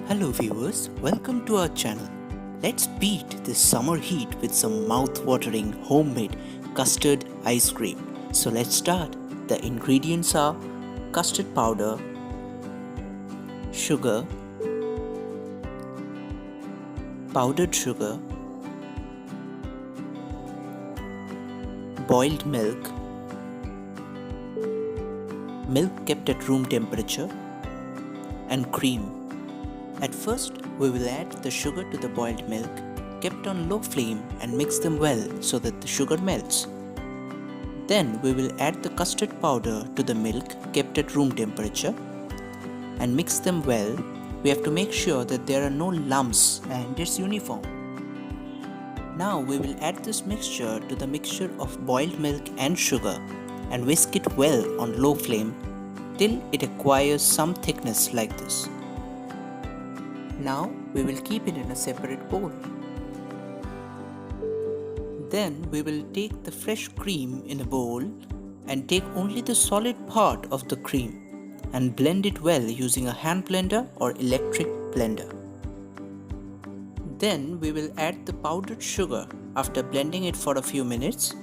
Hello viewers, welcome to our channel. Let's beat this summer heat with some mouth-watering homemade custard ice cream. So let's start. The ingredients are custard powder, sugar, powdered sugar, boiled milk, milk kept at room temperature, and cream. At first, we will add the sugar to the boiled milk, kept on low flame, and mix them well so that the sugar melts. Then we will add the custard powder to the milk kept at room temperature and mix them well. We have to make sure that there are no lumps and it's uniform. Now we will add this mixture to the mixture of boiled milk and sugar and whisk it well on low flame till it acquires some thickness like this. Now we will keep it in a separate bowl. Then we will take the fresh cream in a bowl and take only the solid part of the cream and blend it well using a hand blender or electric blender. Then we will add the powdered sugar after blending it for a few minutes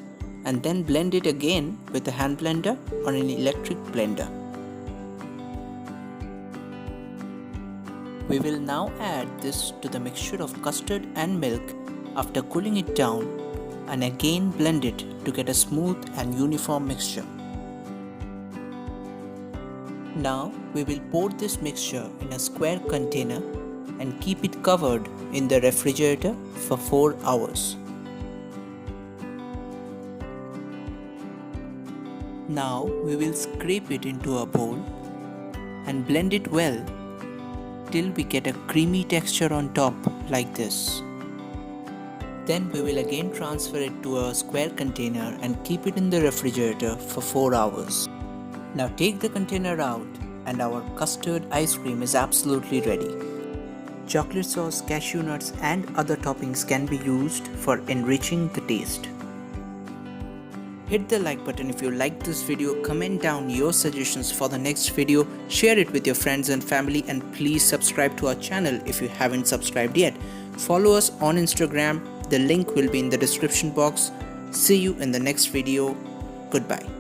and then blend it again with a hand blender or an electric blender. We will now add this to the mixture of custard and milk after cooling it down and again blend it to get a smooth and uniform mixture. Now we will pour this mixture in a square container and keep it covered in the refrigerator for 4 hours. Now we will scrape it into a bowl and blend it well till we get a creamy texture on top like this. Then we will again transfer it to a square container and keep it in the refrigerator for 4 hours. Now take the container out and our custard ice cream is absolutely ready. Chocolate sauce, cashew nuts and other toppings can be used for enriching the taste. Hit the like button if you liked this video, comment down your suggestions for the next video, share it with your friends and family, and please subscribe to our channel if you haven't subscribed yet. Follow us on Instagram, the link will be in the description box. See you in the next video. Goodbye.